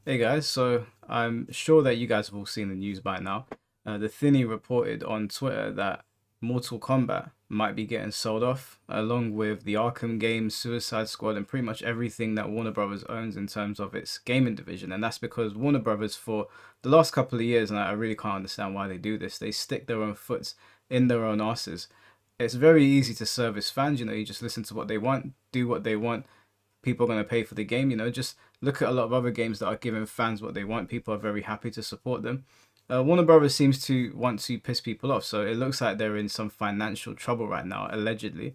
Hey guys, so I'm sure that you guys have all seen the news by now. The Thinny reported on Twitter that Mortal Kombat might be getting sold off, along with the Arkham games, Suicide Squad, and pretty much everything that Warner Brothers owns in terms of its gaming division. And that's because Warner Brothers, for the last couple of years, and I really can't understand why they do this, they stick their own foots in their own asses. It's very easy to service fans, you just listen to what they want, do what they want, people are going to pay for the game. Just look at a lot of other games that are giving fans what they want. People are very happy to support them. Warner Brothers seems to want to piss people off, so it looks like they're in some financial trouble right now, allegedly,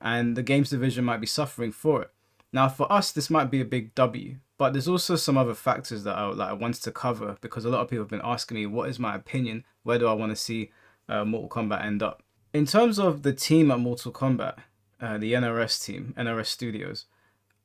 and the games division might be suffering for it. Now, for us, this might be a big W, but there's also some other factors that I wanted to cover because a lot of people have been asking me, what is my opinion? Where do I want to see Mortal Kombat end up? In terms of the team at Mortal Kombat, the NRS team, NRS Studios,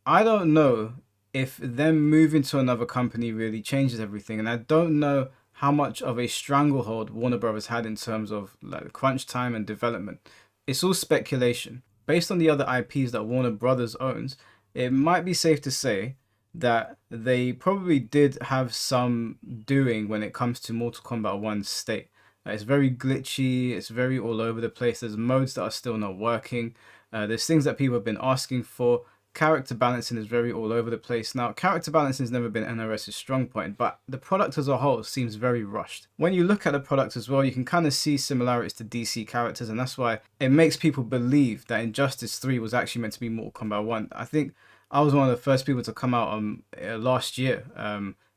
I don't know if them moving to another company really changes everything, and I don't know how much of a stranglehold Warner Brothers had in terms of like crunch time and development. It's all speculation. Based on the other IPs that Warner Brothers owns, it might be safe to say that they probably did have some doing when it comes to Mortal Kombat 1's state. It's very glitchy, it's very all over the place. There's modes that are still not working. There's things that people have been asking for. Character balancing is very all over the place. Now, character balancing has never been NRS's strong point, but the product as a whole seems very rushed. When you look at the product as well, you can kind of see similarities to DC characters, and that's why it makes people believe that Injustice 3 was actually meant to be Mortal Kombat 1. I think I was one of the first people to come out last year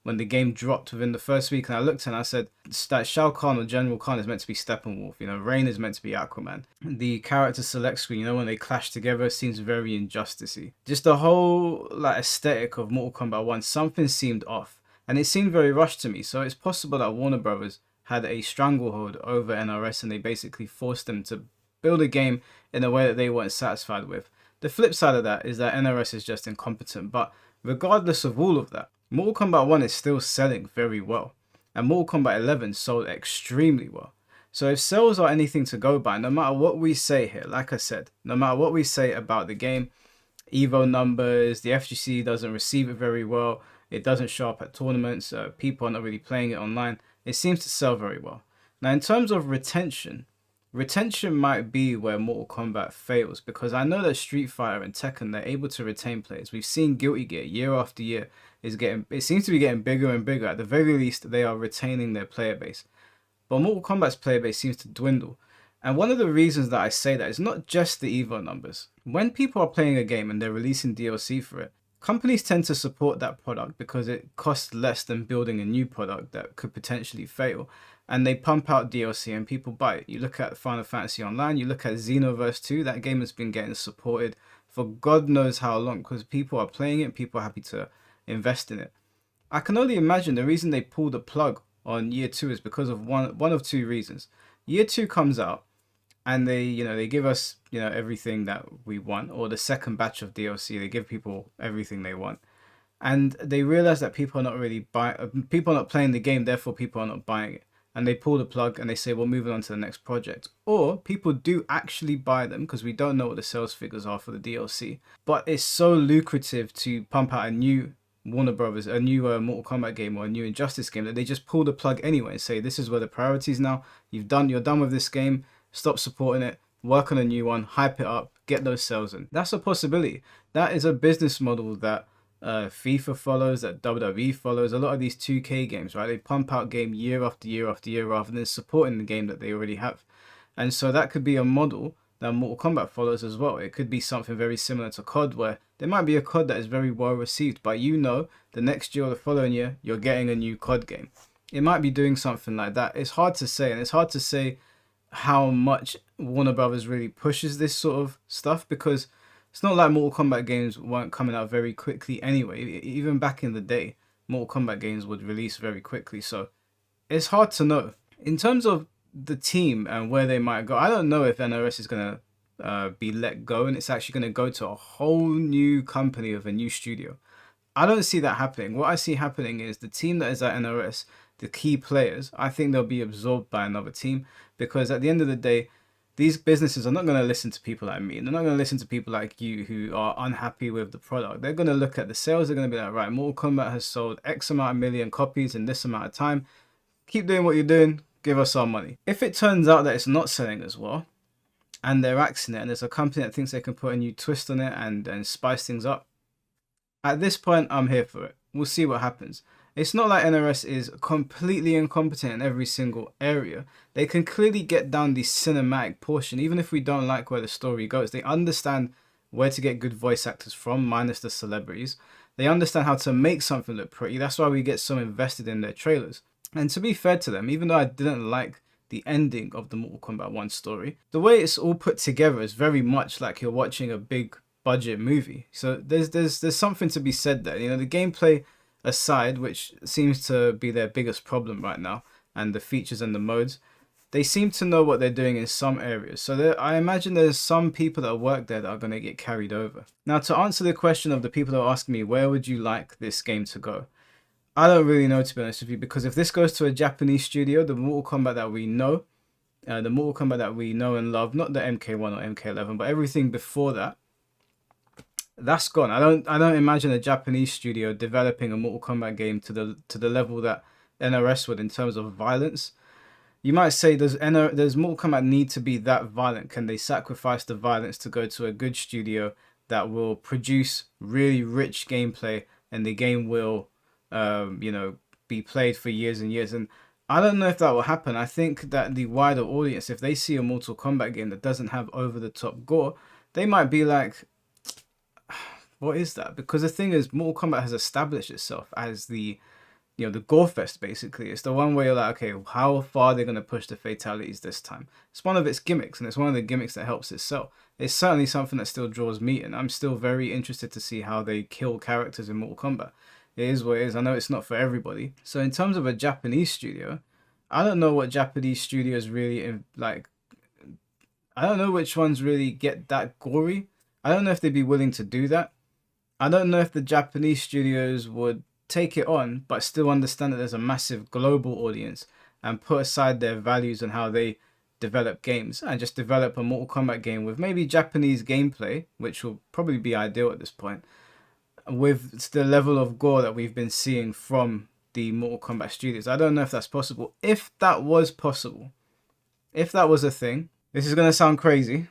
when the game dropped within the first week, and I looked and I said that Shao Kahn or General Khan is meant to be Steppenwolf, Rain is meant to be Aquaman. The character select screen, when they clash together, seems very injusticey. Just the whole aesthetic of Mortal Kombat 1, something seemed off, and it seemed very rushed to me. So it's possible that Warner Brothers had a stranglehold over NRS and they basically forced them to build a game in a way that they weren't satisfied with. The flip side of that is that NRS is just incompetent, but regardless of all of that, Mortal Kombat 1 is still selling very well, and Mortal Kombat 11 sold extremely well. So if sales are anything to go by, no matter what we say here, like I said, no matter what we say about the game, Evo numbers, the FGC doesn't receive it very well, it doesn't show up at tournaments, people are not really playing it online, it seems to sell very well. Now in terms of retention might be where Mortal Kombat fails, because I know that Street Fighter and Tekken, they're able to retain players. We've seen Guilty Gear year after year it seems to be getting bigger and bigger. At the very least, they are retaining their player base. But Mortal Kombat's player base seems to dwindle. And one of the reasons that I say that is not just the Evo numbers. When people are playing a game and they're releasing DLC for it, companies tend to support that product because it costs less than building a new product that could potentially fail. And they pump out DLC and people buy it. You look at Final Fantasy Online, you look at Xenoverse 2, that game has been getting supported for God knows how long because people are playing it, people are happy to invest in it. I can only imagine the reason they pulled the plug on year 2 is because of one of two reasons. Year 2 comes out and they give us everything that we want, or the second batch of DLC they give people everything they want, and they realize that people are not playing the game, therefore people are not buying it, and they pull the plug and they say, well, moving on to the next project. Or people do actually buy them because we don't know what the sales figures are for the DLC, but it's so lucrative to pump out a new Warner Brothers, a new Mortal Kombat game or a new Injustice game, that they just pull the plug anyway and say, this is where the priorities now. You're done with this game. Stop supporting it. Work on a new one. Hype it up. Get those sales in. That's a possibility. That is a business model that FIFA follows, that WWE follows. A lot of these 2K games, right? They pump out game year after year after year rather than supporting the game that they already have. And so that could be a model that Mortal Kombat follows as well. It could be something very similar to COD, where there might be a COD that is very well received, but the next year or the following year, you're getting a new COD game. It might be doing something like that. It's hard to say, and it's hard to say how much Warner Brothers really pushes this sort of stuff, because it's not like Mortal Kombat games weren't coming out very quickly anyway. Even back in the day, Mortal Kombat games would release very quickly, so it's hard to know. In terms of the team and where they might go, I don't know if NRS is going to be let go and it's actually going to go to a whole new company of a new studio. I don't see that happening. What I see happening is the team that is at NRS, the key players, I think they'll be absorbed by another team, because at the end of the day, these businesses are not going to listen to people like me. They're not going to listen to people like you who are unhappy with the product. They're going to look at the sales. They're going to be like, right, Mortal Kombat has sold X amount of million copies in this amount of time. Keep doing what you're doing. Give us our money. If it turns out that it's not selling as well, and they're axing it, and there's a company that thinks they can put a new twist on it and spice things up, at this point, I'm here for it. We'll see what happens. It's not like NRS is completely incompetent in every single area. They can clearly get down the cinematic portion, even if we don't like where the story goes. They understand where to get good voice actors from, minus the celebrities. They understand how to make something look pretty. That's why we get so invested in their trailers. And to be fair to them, even though I didn't like the ending of the Mortal Kombat 1 story, the way it's all put together is very much like you're watching a big budget movie. So there's something to be said there. You know, the gameplay aside, which seems to be their biggest problem right now, and the features and the modes, they seem to know what they're doing in some areas. So I imagine there's some people that work there that are going to get carried over. Now, to answer the question of the people that are asking me, where would you like this game to go? I don't really know, to be honest with you, because if this goes to a Japanese studio, the Mortal Kombat that we know, and love, not the MK1 or MK11, but everything before that, that's gone. I don't imagine a Japanese studio developing a Mortal Kombat game to the level that NRS would in terms of violence. You might say, does Mortal Kombat need to be that violent? Can they sacrifice the violence to go to a good studio that will produce really rich gameplay, and the game will be played for years and years? And I don't know if that will happen. I think that the wider audience, if they see a Mortal Kombat game that doesn't have over-the-top gore, they might be like, what is that? Because the thing is, Mortal Kombat has established itself as the gore fest, basically. It's the one where you're like, okay, how far are they going to push the fatalities this time? It's one of its gimmicks, and it's one of the gimmicks that helps it sell. It's certainly something that still draws me in. I'm still very interested to see how they kill characters in Mortal Kombat. It is what it is. I know it's not for everybody. So in terms of a Japanese studio, I don't know what Japanese studios really like. I don't know which ones really get that gory. I don't know if they'd be willing to do that. I don't know if the Japanese studios would take it on, but still understand that there's a massive global audience, and put aside their values and how they develop games, and just develop a Mortal Kombat game with maybe Japanese gameplay, which will probably be ideal at this point, with the level of gore that we've been seeing from the Mortal Kombat studios. I don't know if that's possible. If that was possible, if that was a thing, this is going to sound crazy,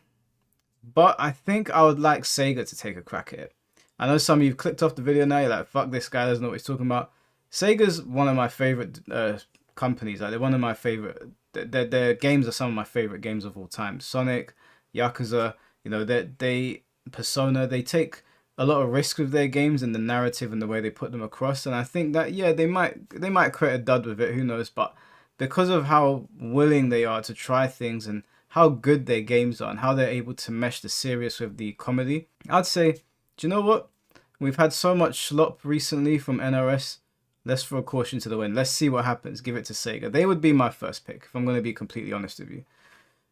but I think I would like Sega to take a crack at it. I know some of you clicked off the video now, you're like, fuck this guy, doesn't know what he's talking about. Sega's one of my favorite companies. Like, they're one of my favorite, their games are some of my favorite games of all time. Sonic, Yakuza, they Persona, they take a lot of risk with their games and the narrative and the way they put them across. And I think that, yeah, they might create a dud with it, who knows. But because of how willing they are to try things and how good their games are and how they're able to mesh the serious with the comedy, I'd say, do you know what? We've had so much slop recently from NRS. Let's throw caution to the wind. Let's see what happens. Give it to Sega. They would be my first pick, if I'm going to be completely honest with you.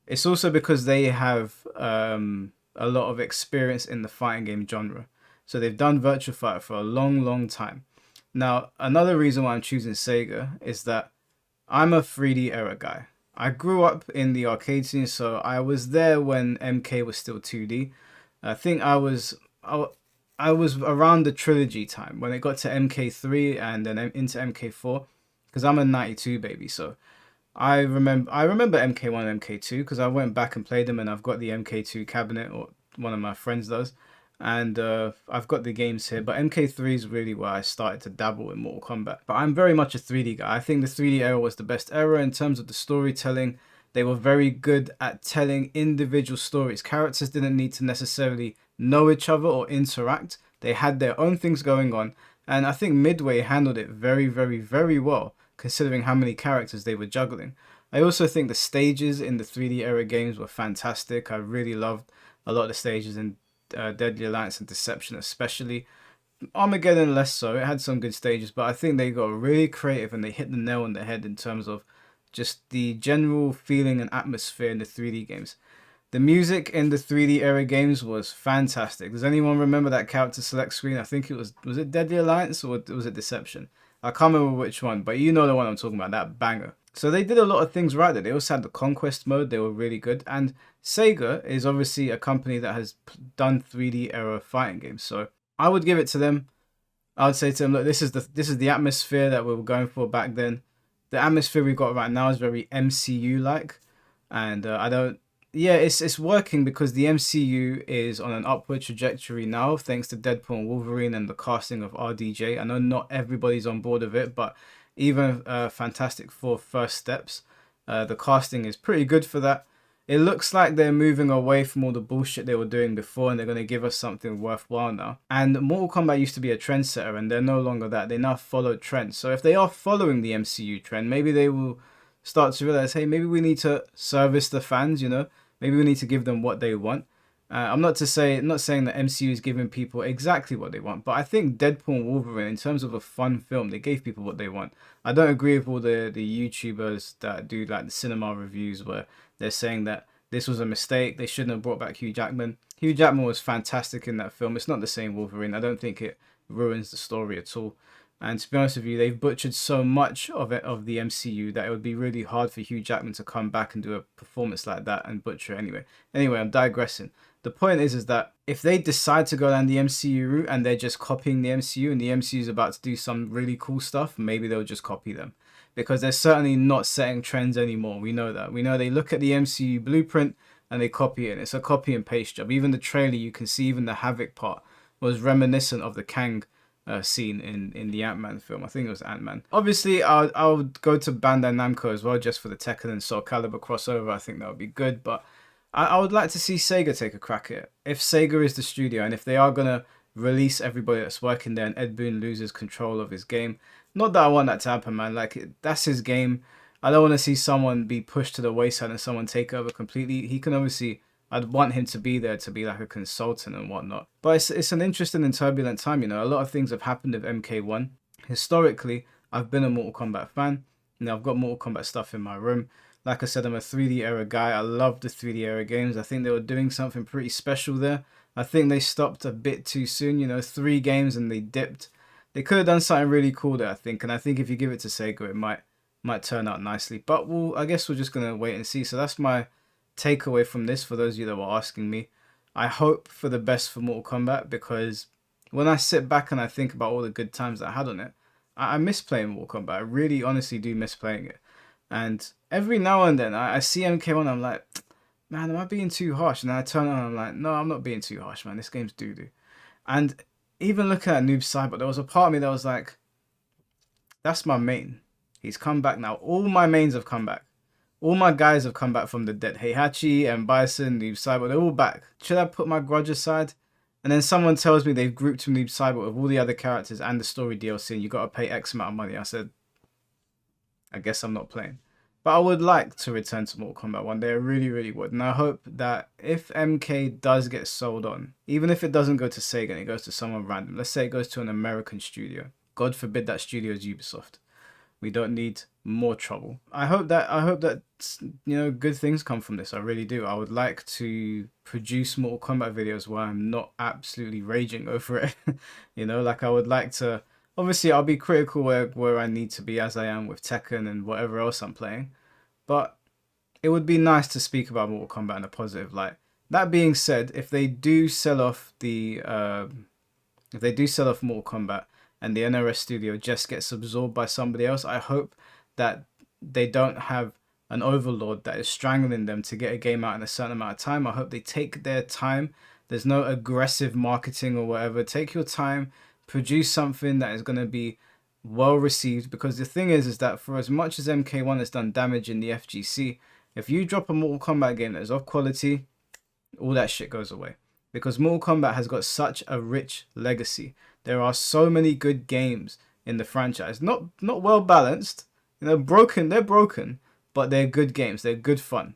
It's also because they have a lot of experience in the fighting game genre. So they've done Virtua Fighter for a long, long time. Now, another reason why I'm choosing Sega is that I'm a 3D era guy. I grew up in the arcade scene, so I was there when MK was still 2D. I think I was around the trilogy time when it got to MK3 and then into MK4, because I'm a 92 baby. So I remember MK1 and MK2 because I went back and played them, and I've got the MK2 cabinet, or one of my friends does, and I've got the games here. But MK3 is really where I started to dabble in Mortal Kombat. But I'm very much a 3D guy. I think the 3D era was the best era in terms of the storytelling. They were very good at telling individual stories. Characters didn't need to necessarily know each other or interact. They had their own things going on, and I think Midway handled it very, very, very well, considering how many characters they were juggling. I also think the stages in the 3D era games were fantastic. I really loved a lot of the stages in Deadly Alliance and Deception especially. Armageddon less so. It had some good stages, but I think they got really creative and they hit the nail on the head in terms of just the general feeling and atmosphere in the 3D games. The music in the 3D era games was fantastic. Does anyone remember that character select screen? I think it was it Deadly Alliance or was it Deception? I can't remember which one, but you know the one I'm talking about, that banger. So they did a lot of things right there. They also had the conquest mode. They were really good. And Sega is obviously a company that has done 3D era fighting games. So I would give it to them. I would say to them, look, this is the atmosphere that we were going for back then. The atmosphere we've got right now is very MCU like, and I don't. Yeah, it's working because the MCU is on an upward trajectory now, thanks to Deadpool and Wolverine and the casting of RDJ. I know not everybody's on board of it, but even Fantastic Four First Steps, the casting is pretty good for that. It looks like they're moving away from all the bullshit they were doing before, and they're going to give us something worthwhile now. And Mortal Kombat used to be a trendsetter, and they're no longer that. They now follow trends. So if they are following the MCU trend, maybe they will start to realize, hey, maybe we need to service the fans, you know? Maybe we need to give them what they want. I'm not saying that MCU is giving people exactly what they want, but I think Deadpool and Wolverine, in terms of a fun film, they gave people what they want. I don't agree with all the YouTubers that do like the cinema reviews where they're saying that this was a mistake. They shouldn't have brought back Hugh Jackman. Hugh Jackman was fantastic in that film. It's not the same Wolverine. I don't think it ruins the story at all. And to be honest with you, they've butchered so much of the MCU that it would be really hard for Hugh Jackman to come back and do a performance like that and butcher it anyway. Anyway, I'm digressing. The point is that if they decide to go down the MCU route and they're just copying the MCU and the MCU is about to do some really cool stuff, maybe they'll just copy them. Because they're certainly not setting trends anymore. We know that. We know they look at the MCU blueprint and they copy it. It's a copy and paste job. Even the trailer, you can see even the Havoc part was reminiscent of the Kang scene in the Ant-Man film. I think it was Ant-Man. Obviously, I would go to Bandai Namco as well, just for the Tekken and Soul Calibur crossover. I think that would be good, but I would like to see Sega take a crack at it. If Sega is the studio, and if they are going to release everybody that's working there and Ed Boon loses control of his game, not that I want that to happen, man. Like, that's his game. I don't want to see someone be pushed to the wayside and someone take over completely. He can obviously... I'd want him to be there to be like a consultant and whatnot. But it's an interesting and turbulent time, you know. A lot of things have happened with MK1. Historically, I've been a Mortal Kombat fan. You know, I've got Mortal Kombat stuff in my room. Like I said, I'm a 3D era guy. I love the 3D era games. I think they were doing something pretty special there. I think they stopped a bit too soon, you know, 3 games and they dipped. They could have done something really cool there, I think. And I think if you give it to Sega, it might turn out nicely. But I guess we're just going to wait and see. So that's my takeaway from this for those of you that were asking me. I hope for the best for Mortal Kombat, because when I sit back and I think about all the good times that I had on it, I miss playing Mortal Kombat. I really honestly do miss playing it. And every now and then I see MK1, I'm like, man, am I being too harsh? And then I turn on and I'm like, no, I'm not being too harsh, man. This game's doo-doo. And even looking at Noob Saibot, there was a part of me that was like, that's my main. He's come back now. All my mains have come back. All my guys have come back from the dead. Heihachi and Bison, Noob Saibot, they're all back. Should I put my grudge aside? And then someone tells me they've grouped Noob Saibot with all the other characters and the story DLC, and you got to pay X amount of money. I said, I guess I'm not playing. But I would like to return to Mortal Kombat one day. I really, really would. And I hope that if MK does get sold on, even if it doesn't go to Sega and it goes to someone random, let's say it goes to an American studio. God forbid that studio is Ubisoft. We don't need more trouble. I hope that you know, good things come from this. I really do. I would like to produce Mortal Kombat videos where I'm not absolutely raging over it. You know, like I would like to. Obviously, I'll be critical where I need to be, as I am with Tekken and whatever else I'm playing. But it would be nice to speak about Mortal Kombat in a positive light. That being said, if they do sell off Mortal Kombat, and the NRS studio just gets absorbed by somebody else, I hope that they don't have an overlord that is strangling them to get a game out in a certain amount of time. I hope they take their time. There's no aggressive marketing or whatever. Take your time, produce something that is going to be well received, because the thing is that for as much as MK1 has done damage in the FGC, if you drop a Mortal Kombat game that is of quality, all that shit goes away. Because Mortal Kombat has got such a rich legacy. There are so many good games in the franchise. Not well balanced. You know, broken. They're broken, but they're good games. They're good fun.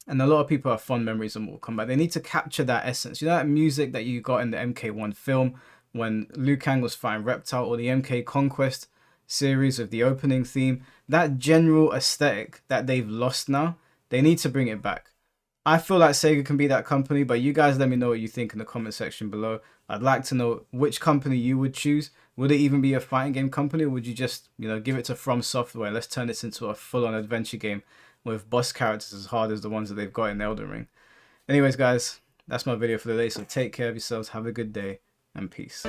And a lot of people have fond memories of Mortal Kombat. They need to capture that essence. You know that music that you got in the MK1 film when Liu Kang was fighting Reptile, or the MK Conquest series of the opening theme? That general aesthetic that they've lost now, they need to bring it back. I feel like Sega can be that company, but you guys let me know what you think in the comment section below. I'd like to know which company you would choose. Would it even be a fighting game company, or would you just, you know, give it to From Software? Let's turn this into a full-on adventure game with boss characters as hard as the ones that they've got in Elden Ring. Anyways, guys, that's my video for today. So take care of yourselves. Have a good day and peace.